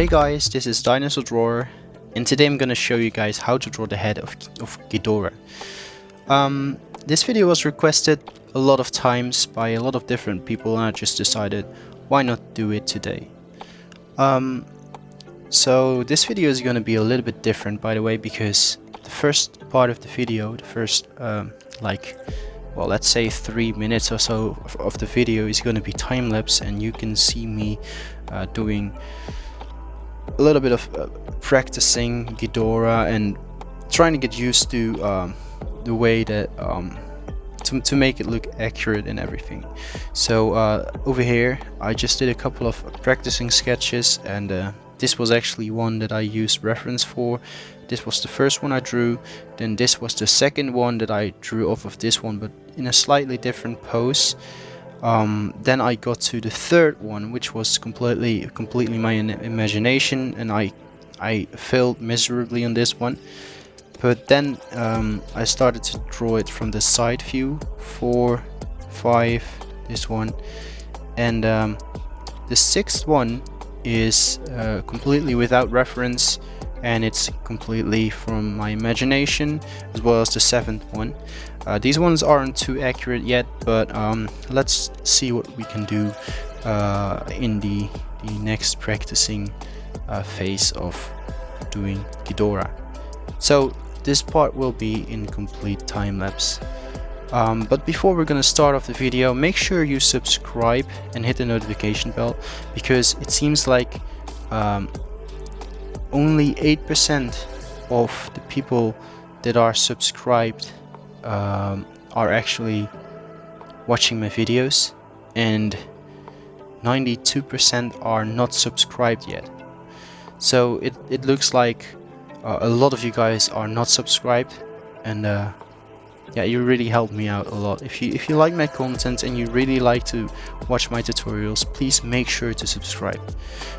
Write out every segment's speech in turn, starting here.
Hey guys, this is Dinosaur Drawer, and today I'm gonna show you guys how to draw the head of Ghidorah. This video was requested a lot of times by a lot of different people, and I just decided why not do it today. So this video is gonna be a little bit different, by the way, because the first part of the video, the first let's say 3 minutes or so of the video is gonna be time lapse, and you can see me doing a little bit of practicing Ghidorah and trying to get used to the way that to make it look accurate and everything. So over here I just did a couple of practicing sketches, and this was actually one that I used reference for. This was the first one I drew, then this was the second one that I drew off of this one, but in a slightly different pose. Then I got to the third one, which was completely my imagination, and I failed miserably on this one. But then I started to draw it from the side view, 4, 5, this one, and the sixth one is completely without reference, and it's completely from my imagination, as well as the seventh one. These ones aren't too accurate yet, but let's see what we can do in the next practicing phase of doing Ghidorah. So this part will be in complete time lapse. But before we're gonna start off the video, make sure you subscribe and hit the notification bell, because it seems like only 8% of the people that are subscribed are actually watching my videos, and 92% are not subscribed yet. So it looks like a lot of you guys are not subscribed, and yeah, you really help me out a lot. If you like my content and you really like to watch my tutorials, please make sure to subscribe.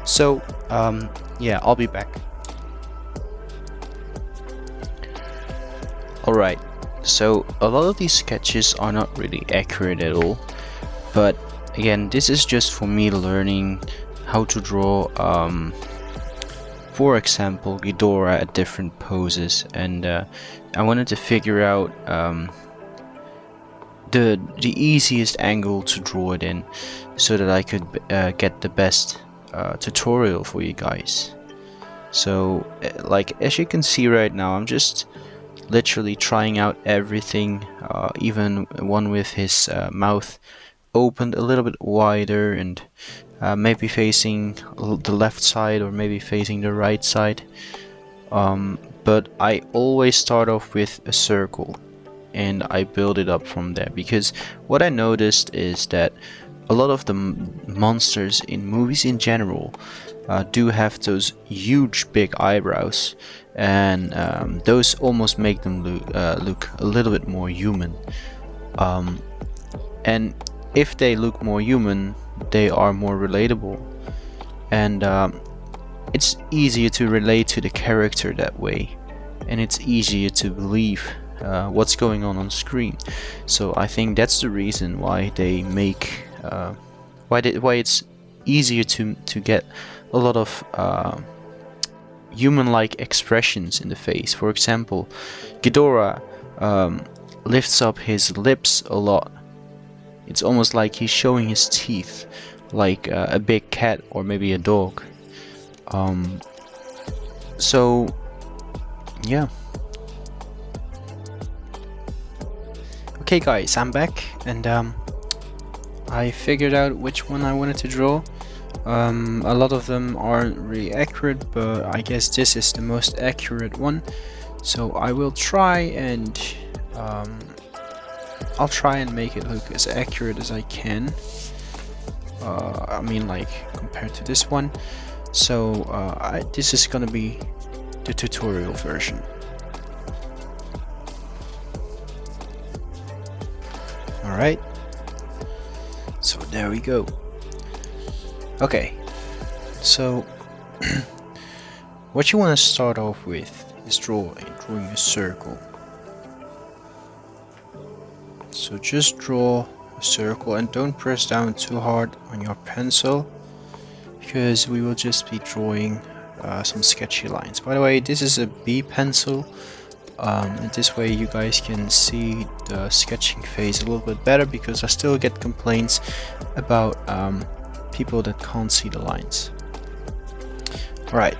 So yeah, I'll be back. Alright, so a lot of these sketches are not really accurate at all, but again, this is just for me learning how to draw for example Ghidorah at different poses, and I wanted to figure out the easiest angle to draw it in, so that I could get the best tutorial for you guys. So like, as you can see right now, I'm just literally trying out everything, even one with his mouth opened a little bit wider, and maybe facing the left side or maybe facing the right side. But I always start off with a circle and I build it up from there, because what I noticed is that a lot of the monsters in movies in general do have those huge big eyebrows, and those almost make them look a little bit more human. And if they look more human, they are more relatable, and it's easier to relate to the character that way, and it's easier to believe what's going on screen. So I think that's the reason why they make why it's easier to get a lot of human-like expressions in the face. For example, Ghidorah lifts up his lips a lot. It's almost like he's showing his teeth, like a big cat or maybe a dog. So yeah. Okay guys, I'm back, and I figured out which one I wanted to draw. A lot of them aren't really accurate, but I guess this is the most accurate one. So I will try and I'll try and make it look as accurate as I can. I mean, like, compared to this one. So this is gonna be the tutorial version. Alright, so there we go. Okay, so what you want to start off with is drawing a circle. So just draw a circle and don't press down too hard on your pencil, because we will just be drawing some sketchy lines. By the way, this is a B pencil. And this way you guys can see the sketching phase a little bit better, because I still get complaints about people that can't see the lines. Alright,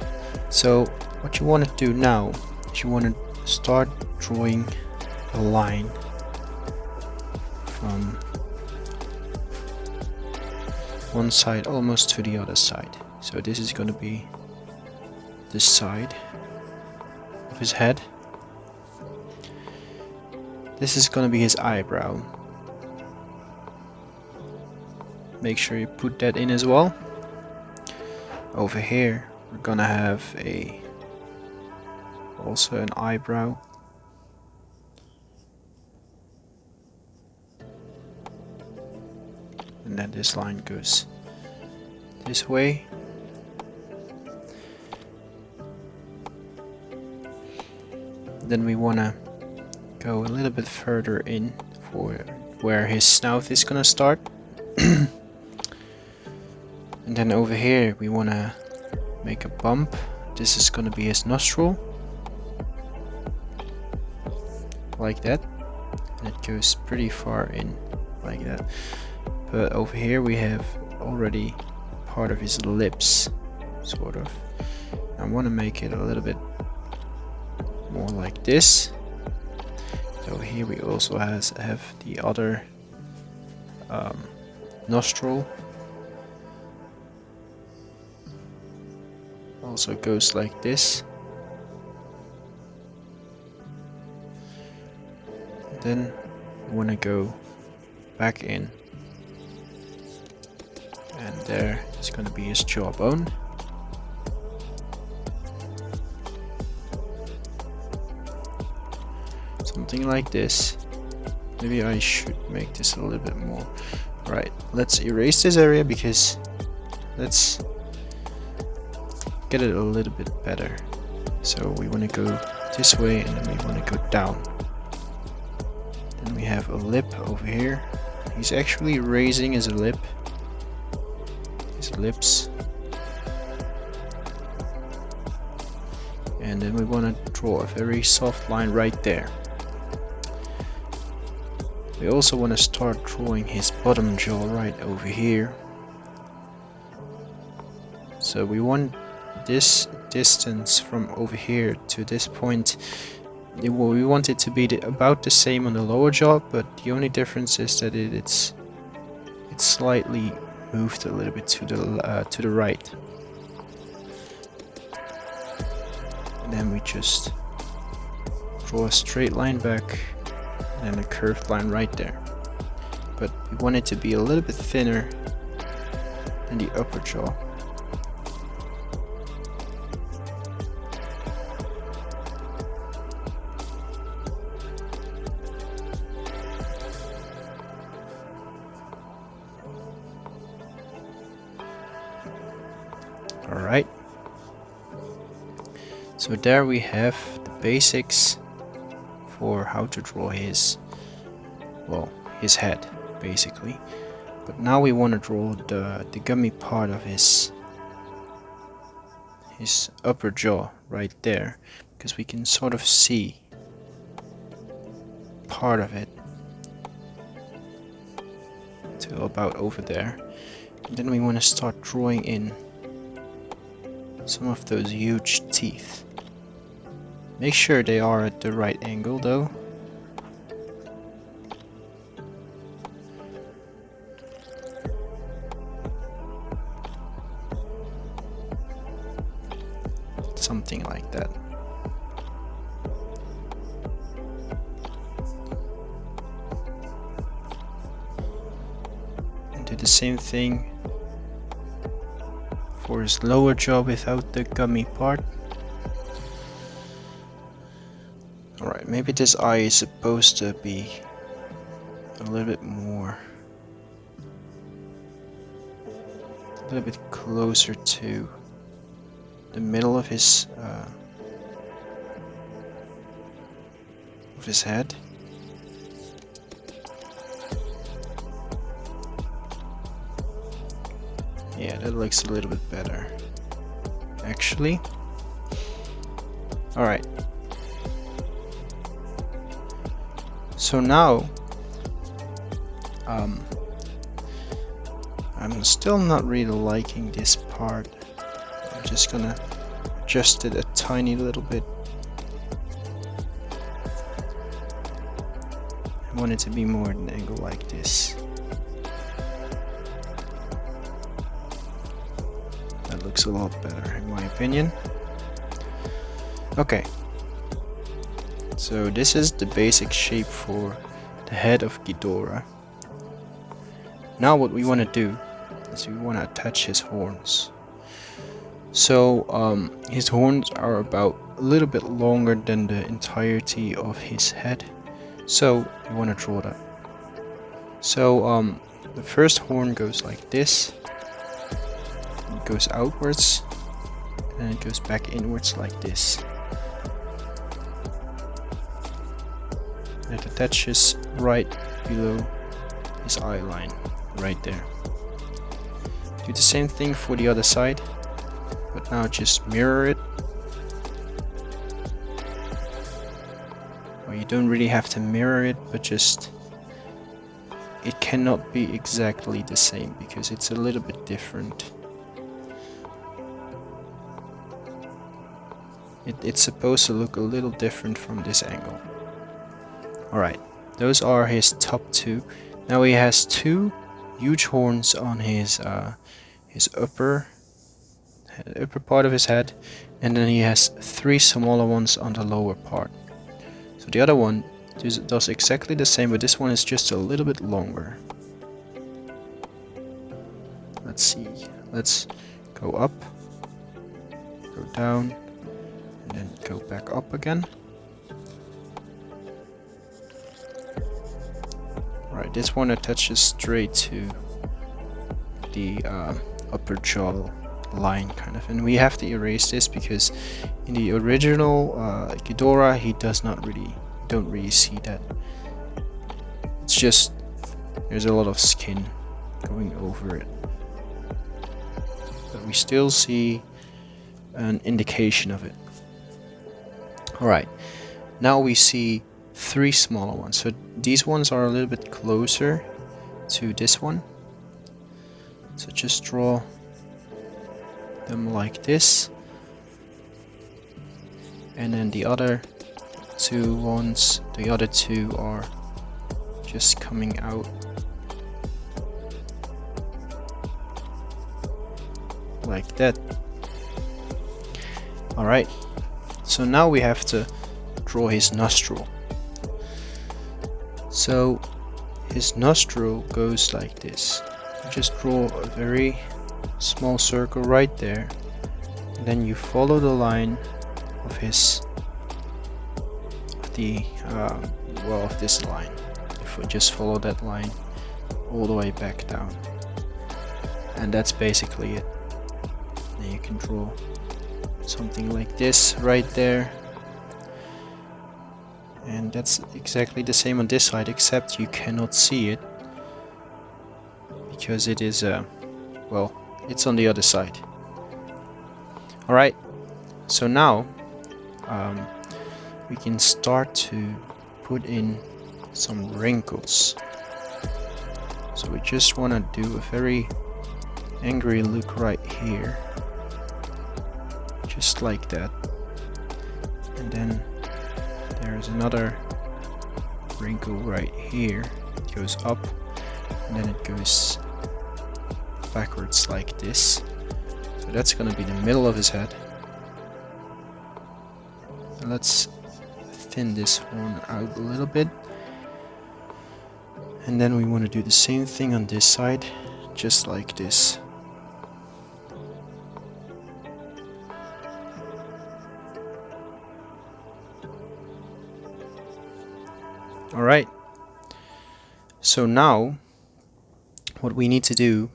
so what you want to do now is you want to start drawing a line from one side almost to the other side. So this is going to be this side of his head. This is going to be his eyebrow. Make sure you put that in as well. Over here we're gonna have also an eyebrow. And then this line goes this way. Then we wanna go a little bit further in for where his snout is gonna start. And then over here we wanna make a bump. This is gonna be his nostril, like that, and it goes pretty far in like that. But over here we have already part of his lips, sort of. I want to make it a little bit more like this. So here we also have the other nostril. Also goes like this. Then we want to go back in, and there is going to be his jawbone. Something like this. Maybe I should make this a little bit more. Right, let's erase this area, because let's get it a little bit better. So we want to go this way, and then we want to go down. Then we have a lip over here. He's actually raising his lips. And then we want to draw a very soft line right there. We also want to start drawing his bottom jaw right over here. So we want this distance from over here to this point. We want it to be about the same on the lower jaw, but the only difference is that it's slightly moved a little bit to the right. And then we just draw a straight line back, and then a curved line right there. But we want it to be a little bit thinner than the upper jaw. Alright, so there we have the basics for how to draw his head, basically. But now we want to draw the gummy part of his upper jaw right there, because we can sort of see part of it to about over there. And then we want to start drawing in some of those huge teeth. Make sure they are at the right angle though. Something like that. And do the same thing for his lower jaw without the gummy part. Alright, maybe this eye is supposed to be a little bit more, a little bit closer to the middle of his head. Yeah, that looks a little bit better, actually. Alright. So now, I'm still not really liking this part. I'm just gonna adjust it a tiny little bit. I want it to be more at an angle like this. That looks a lot better in my opinion. Okay. So this is the basic shape for the head of Ghidorah. Now what we want to do is we want to attach his horns. So his horns are about a little bit longer than the entirety of his head. So we want to draw that. So the first horn goes like this. It goes outwards and it goes back inwards like this. And it attaches right below his eye line, right there. Do the same thing for the other side, but now just mirror it. Well, you don't really have to mirror it, but just it cannot be exactly the same because it's a little bit different. It's supposed to look a little different from this angle. Alright, those are his top two. Now he has two huge horns on his upper part of his head, and then he has three smaller ones on the lower part. So the other one does exactly the same, but this one is just a little bit longer. Let's see. Let's go up, go down, and then go back up again. Right, this one attaches straight to the upper jaw line, kind of, and we have to erase this because in the original Ghidorah he don't really see that. It's just there's a lot of skin going over it, but we still see an indication of it. Alright, now we see three smaller ones. So these ones are a little bit closer to this one. So just draw them like this. And then the other two ones, the other two are just coming out like that. Alright, so now we have to draw his nostril. So his nostril goes like this. You just draw a very small circle right there, and then you follow the line of his of this line. If we just follow that line all the way back down, and that's basically it. Then you can draw something like this right there. And that's exactly the same on this side, except you cannot see it because it is well, it's on the other side. Alright, so now we can start to put in some wrinkles. So we just want to do a very angry look right here, just like that. And then there's another wrinkle right here. It goes up and then it goes backwards like this. So that's gonna be the middle of his head. And let's thin this horn out a little bit. And then we want to do the same thing on this side, just like this. Alright, so now what we need to do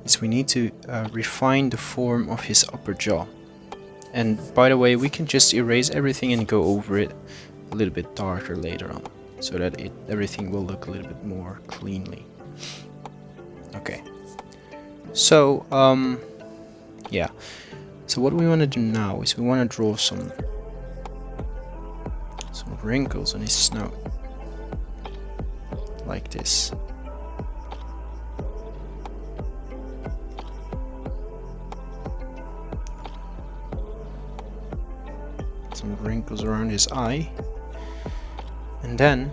is we need to refine the form of his upper jaw. And by the way, we can just erase everything and go over it a little bit darker later on, so that everything will look a little bit more cleanly. Okay, so yeah, So what we want to do now is we want to draw some wrinkles on his snout, like this. Some wrinkles around his eye, and then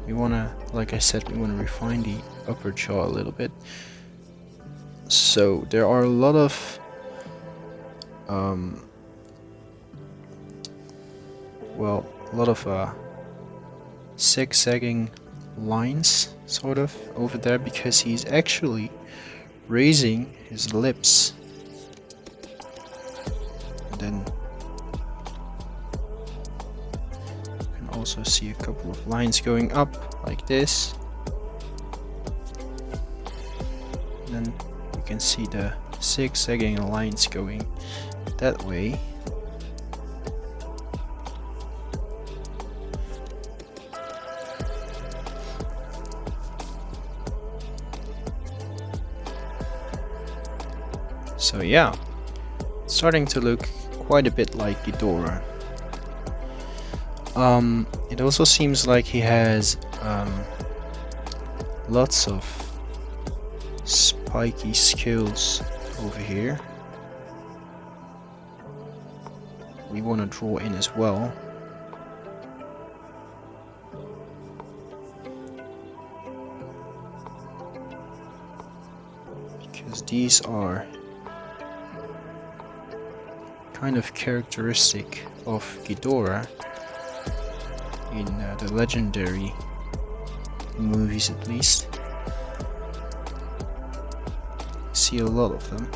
we want to, like I said, we want to refine the upper jaw a little bit. So there are a lot of zigzagging lines sort of over there, because he's actually raising his lips, and then you can also see a couple of lines going up like this, and then you can see the zigzagging lines going that way. So yeah, it's starting to look quite a bit like Ghidorah. It also seems like he has lots of spiky scales over here. We want to draw in as well. Because these are kind of characteristic of Ghidorah in the legendary movies, at least. See a lot of them.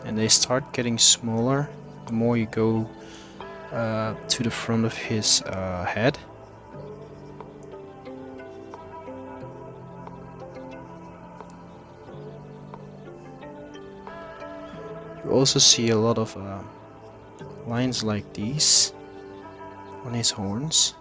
And they start getting smaller the more you go to the front of his head. You also see a lot of lines like these on his horns.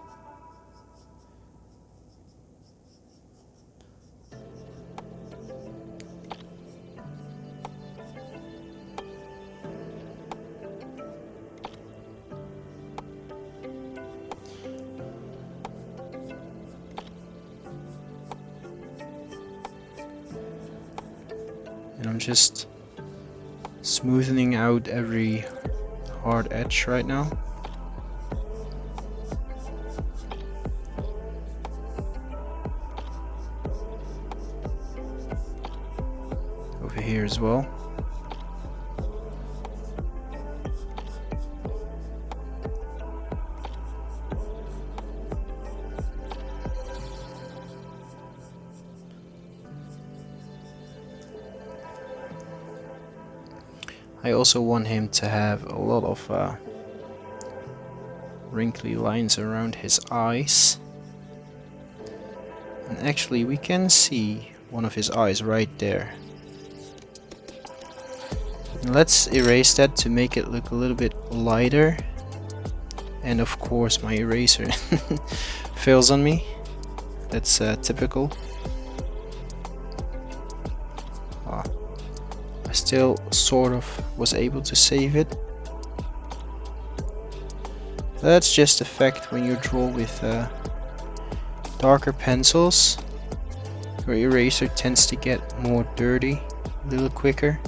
And I'm just smoothing out every hard edge right now. Over here as well. I also want him to have a lot of wrinkly lines around his eyes. And actually we can see one of his eyes right there. And let's erase that to make it look a little bit lighter. And of course my eraser fails on me. That's typical. I still sort of was able to save it. That's just a fact when you draw with darker pencils. Your eraser tends to get more dirty a little quicker.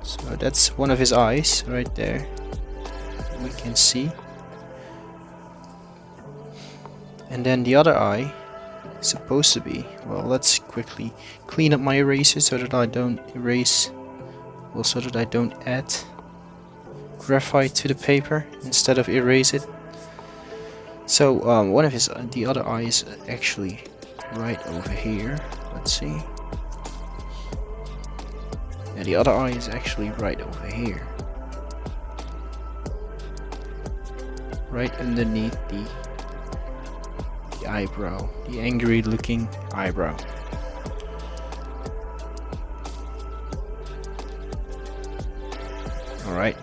So that's one of his eyes right there. We can see. And then the other eye is supposed to be, well, let's quickly clean up my eraser so that I don't erase, well, so that I don't add graphite to the paper instead of erase it. So one of his, the other eye is actually right over here. Let's see. Yeah, the other eye is actually right over here. Right underneath the the eyebrow, the angry looking eyebrow. Alright.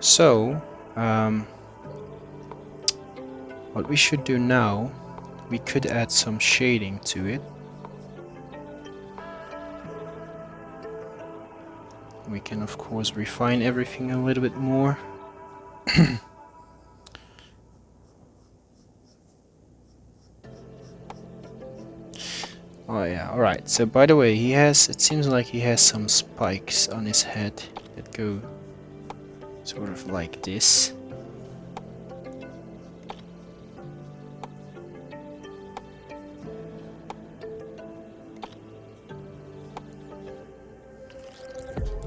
So, what we should do now, we could add some shading to it. We can of course refine everything a little bit more. Oh yeah, alright. So by the way, it seems like he has some spikes on his head that go sort of like this.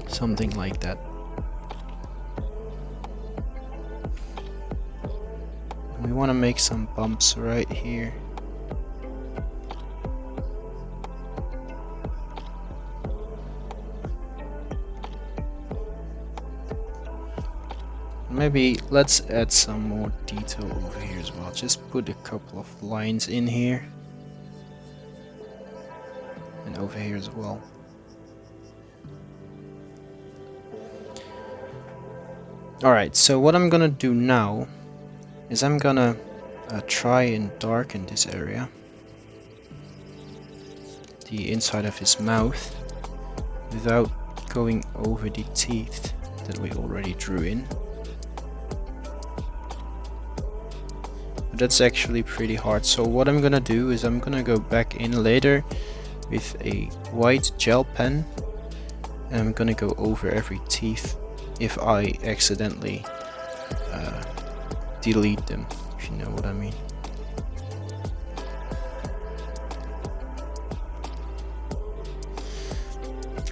Something like that. And we want to make some bumps right here. Maybe let's add some more detail over here as well. Just put a couple of lines in here. And over here as well. Alright, so what I'm gonna do now is I'm gonna try and darken this area. The inside of his mouth. Without going over the teeth that we already drew in. That's actually pretty hard, so what I'm gonna do is I'm gonna go back in later with a white gel pen and I'm gonna go over every teeth if I accidentally delete them, if you know what I mean.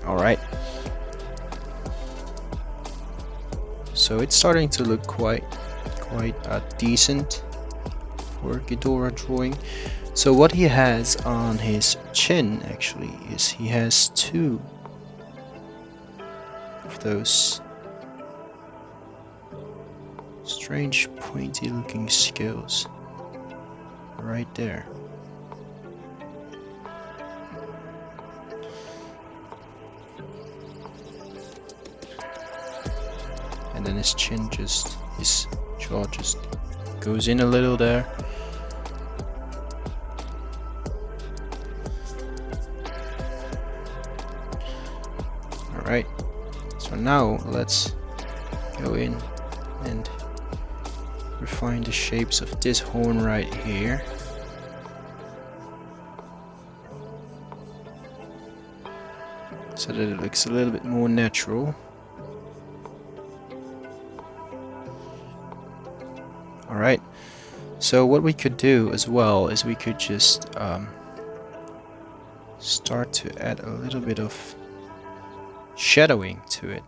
Alright, so it's starting to look quite decent for Ghidorah drawing. So what he has on his chin actually is he has two of those strange pointy looking scales right there. And then his jaw just goes in a little there. Alright, so now let's go in and refine the shapes of this horn right here. So that it looks a little bit more natural. Alright, so what we could do as well is we could just start to add a little bit of shadowing to it.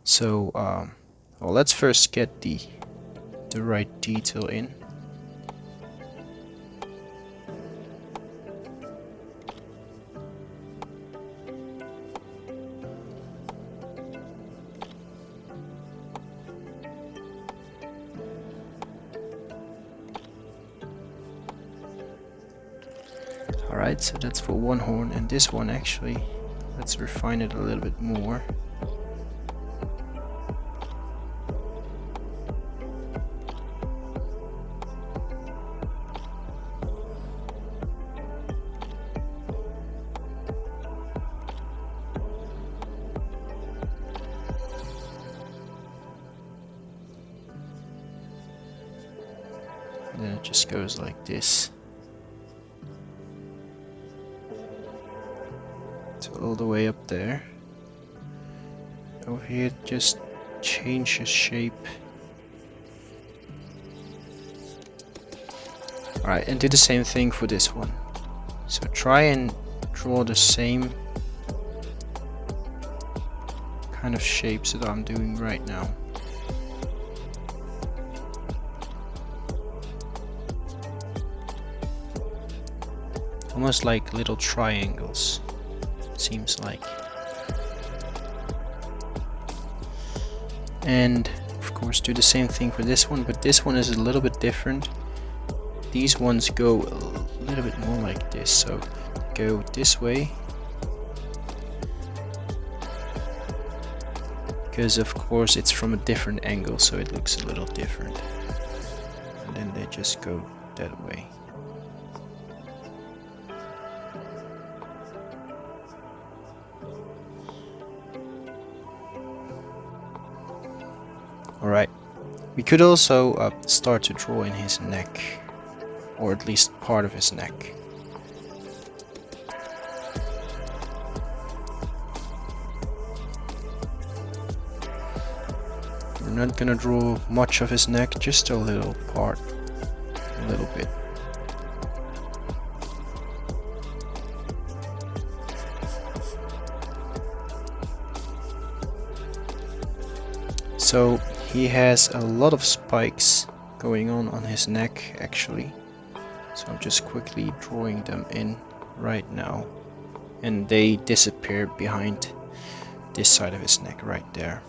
So well, let's first get the right detail in. Alright, so that's for one horn, and this one actually, let's refine it a little bit more. And then it just goes like this. So all the way up there. Over here, just change the shape. Alright, and do the same thing for this one. So try and draw the same kind of shapes that I'm doing right now. Almost like little triangles, it seems like. And of course do the same thing for this one, but this one is a little bit different. These ones go a little bit more like this, so go this way, because of course it's from a different angle, so it looks a little different. And then they just go that way. Alright, we could also start to draw in his neck, or at least part of his neck. We're not gonna draw much of his neck, just a little part, a little bit. So he has a lot of spikes going on his neck actually. So I'm just quickly drawing them in right now. And they disappear behind this side of his neck right there.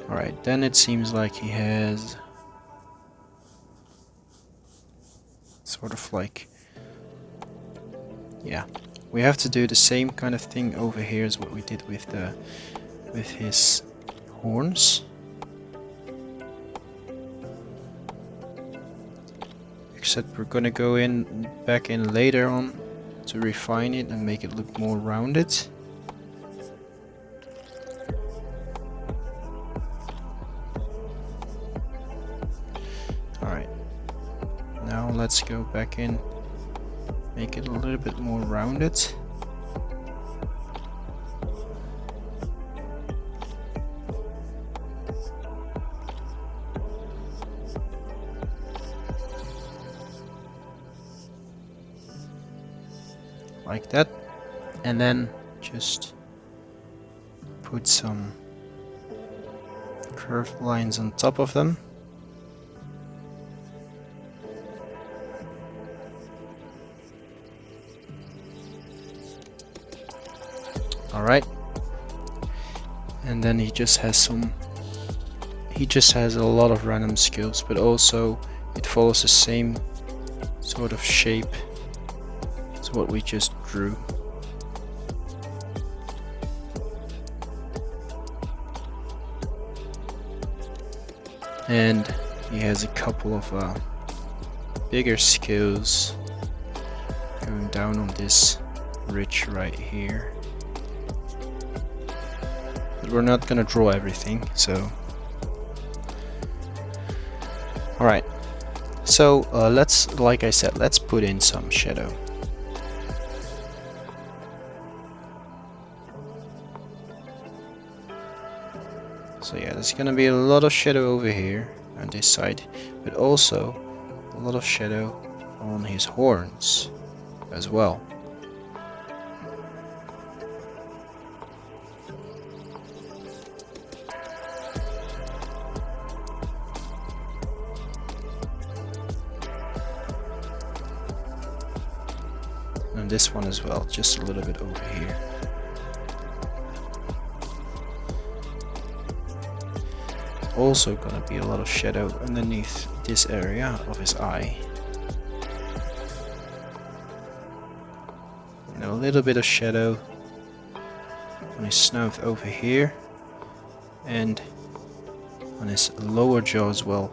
Alright, then it seems like he has sort of like, yeah. We have to do the same kind of thing over here as what we did with his horns. Except we're gonna go back in later on to refine it and make it look more rounded. Alright, now let's go back in, make it a little bit more rounded. Like that, and then just put some curved lines on top of them. Alright, and then he just has a lot of random skills, but also it follows the same sort of shape as what we just drew. And he has a couple of bigger skills going down on this ridge right here. But we're not gonna draw everything, so. Alright, so let's, like I said, let's put in some shadow. So yeah, there's gonna be a lot of shadow over here on this side, but also a lot of shadow on his horns as well. And this one as well, just a little bit over here. Also gonna be a lot of shadow underneath this area of his eye. And a little bit of shadow on his snout over here. And on his lower jaw as well.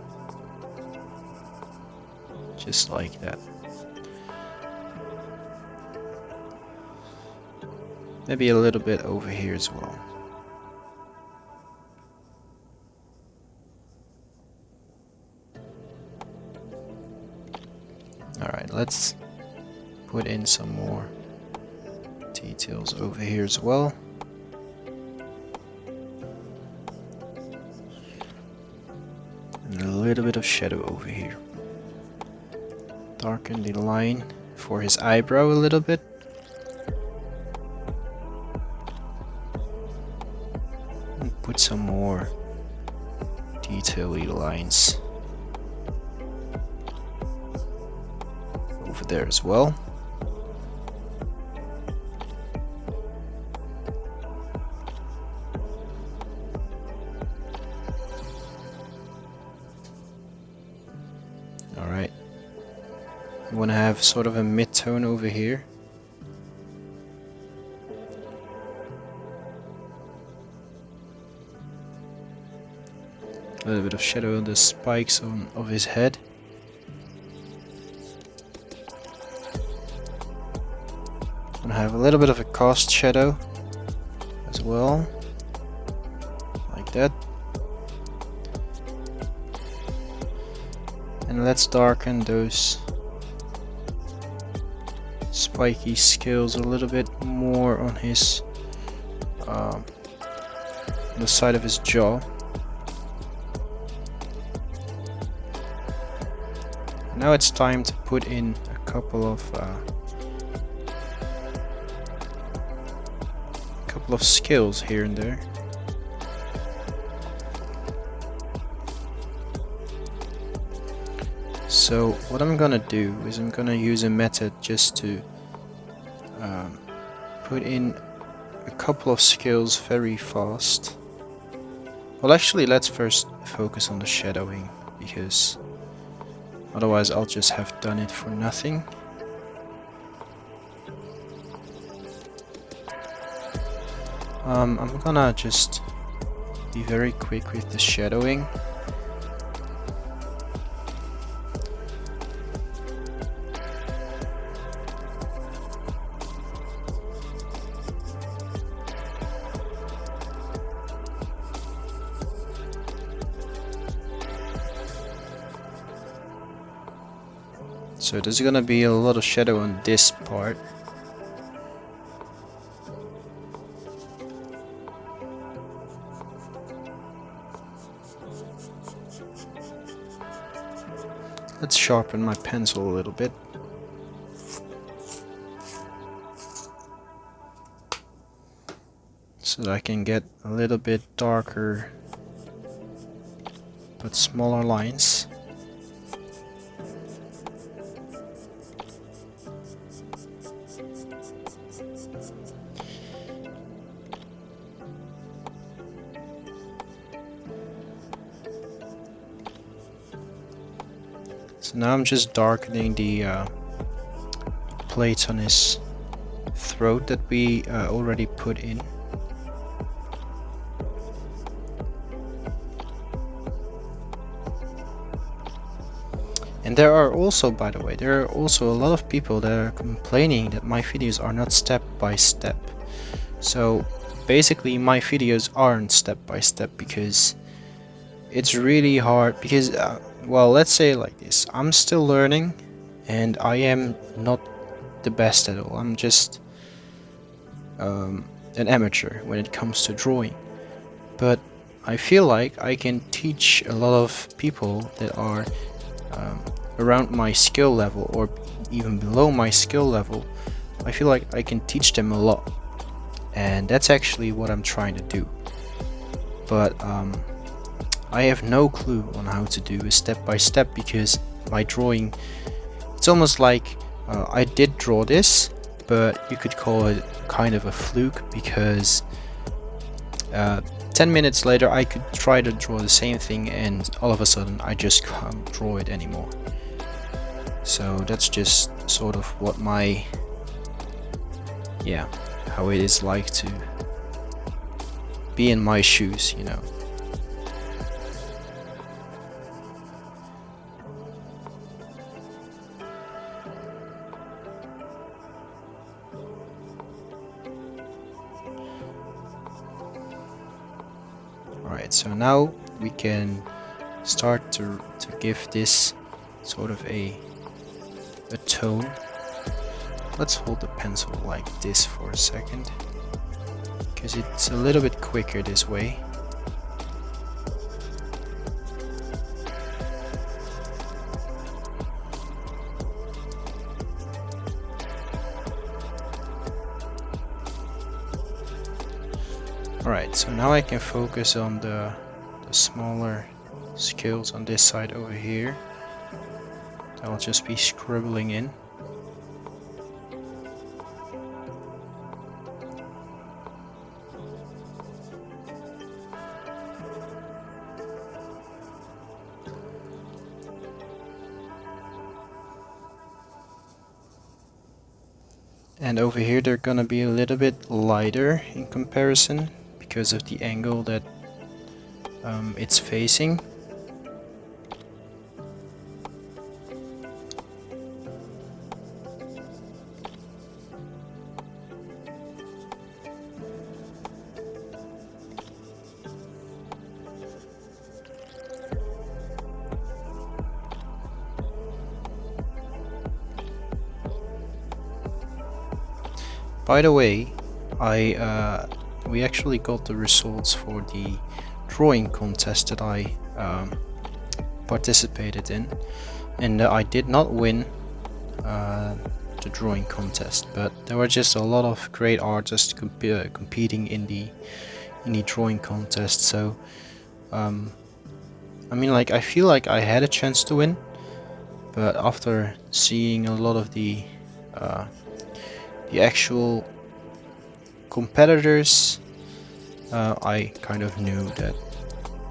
Just like that. Maybe a little bit over here as well. Alright, let's put in some more details over here as well. And a little bit of shadow over here. Darken the line for his eyebrow a little bit. And put some more detail-y lines over there as well. You want to have sort of a mid-tone over here. A little bit of shadow on the spikes of his head. And have a little bit of a cast shadow as well, like that. And let's darken those spiky scales a little bit more on his the side of his jaw. Now it's time to put in a couple of scales here and there. So what I'm gonna do is I'm gonna use a method just to put in a couple of scales very fast. Well, actually, let's first focus on the shadowing, because otherwise I'll just have done it for nothing. I'm gonna just be very quick with the shadowing. So there's gonna be a lot of shadow on this part. Let's sharpen my pencil a little bit. So that I can get a little bit darker but smaller lines. So now I'm just darkening the plates on his throat that we already put in. And there are also, by the way, there are also a lot of people that are complaining that my videos are not step by step. So basically my videos aren't step by step because it's really hard, because well, let's say it like this: I'm still learning and I am not the best at all. I'm just an amateur when it comes to drawing, but I feel like I can teach a lot of people that are around my skill level or even below my skill level. I feel like I can teach them a lot, and that's actually what I'm trying to do. But I have no clue on how to do a step by step, because my drawing, it's almost like I did draw this, but you could call it kind of a fluke, because 10 minutes later I could try to draw the same thing and all of a sudden I just can't draw it anymore. So that's just sort of what my, yeah, how it is like to be in my shoes, you know. Alright, so now we can start to give this sort of a tone. Let's hold the pencil like this for a second, because it's a little bit quicker this way. Alright, so now I can focus on the smaller scales on this side over here. I'll just be scribbling in. And over here they're gonna be a little bit lighter in comparison because of the angle that it's facing. By the way, we actually got the results for the drawing contest that I participated in, and I did not win the drawing contest, but there were just a lot of great artists competing in the drawing contest. So I mean, like, I feel like I had a chance to win, but after seeing a lot of the actual competitors, I kind of knew that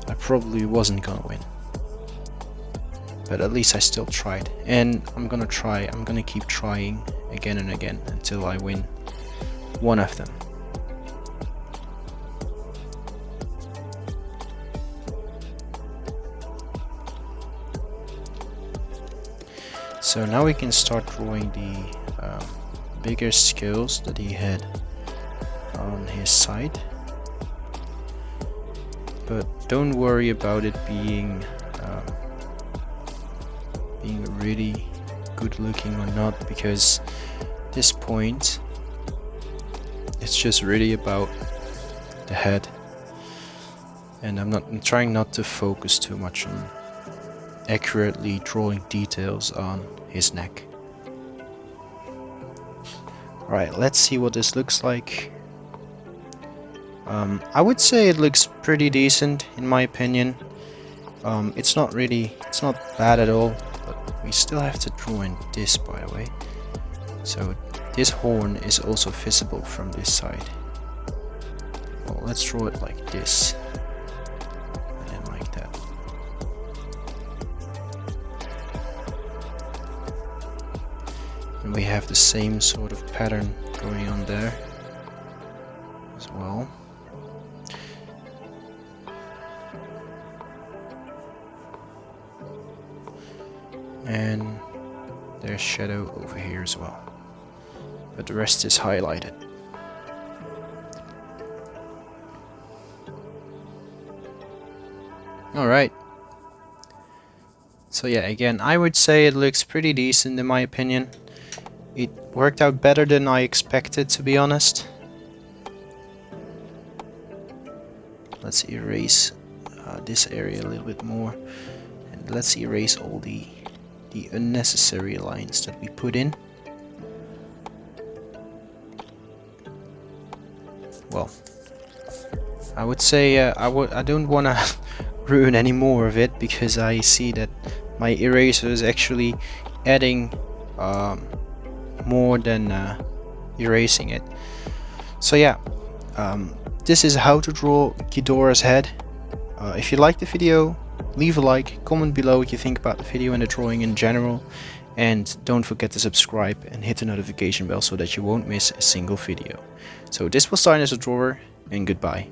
I probably wasn't gonna win. But at least I still tried, and I'm gonna keep trying again and again until I win one of them. So now we can start drawing the bigger scales that he had on his side, but don't worry about it being really good looking or not, because at this point it's just really about the head, and I'm trying not to focus too much on accurately drawing details on his neck. Alright, let's see what this looks like. I would say it looks pretty decent in my opinion. It's not bad at all, but we still have to draw in this, by the way. So this horn is also visible from this side. Well, let's draw it like this, and then like that. And we have the same sort of pattern going on there as well. And there's shadow over here as well, but the rest is highlighted. Alright, so yeah, again, I would say it looks pretty decent in my opinion. It worked out better than I expected, to be honest. Let's erase this area a little bit more, and let's erase all the unnecessary lines that we put in. Well, I would say I don't want to ruin any more of it, because I see that my eraser is actually adding more than erasing it. So yeah, this is how to draw Ghidorah's head. If you liked the video, leave a like, comment below what you think about the video and the drawing in general, and don't forget to subscribe and hit the notification bell so that you won't miss a single video. So this was Stein as a drawer, and goodbye.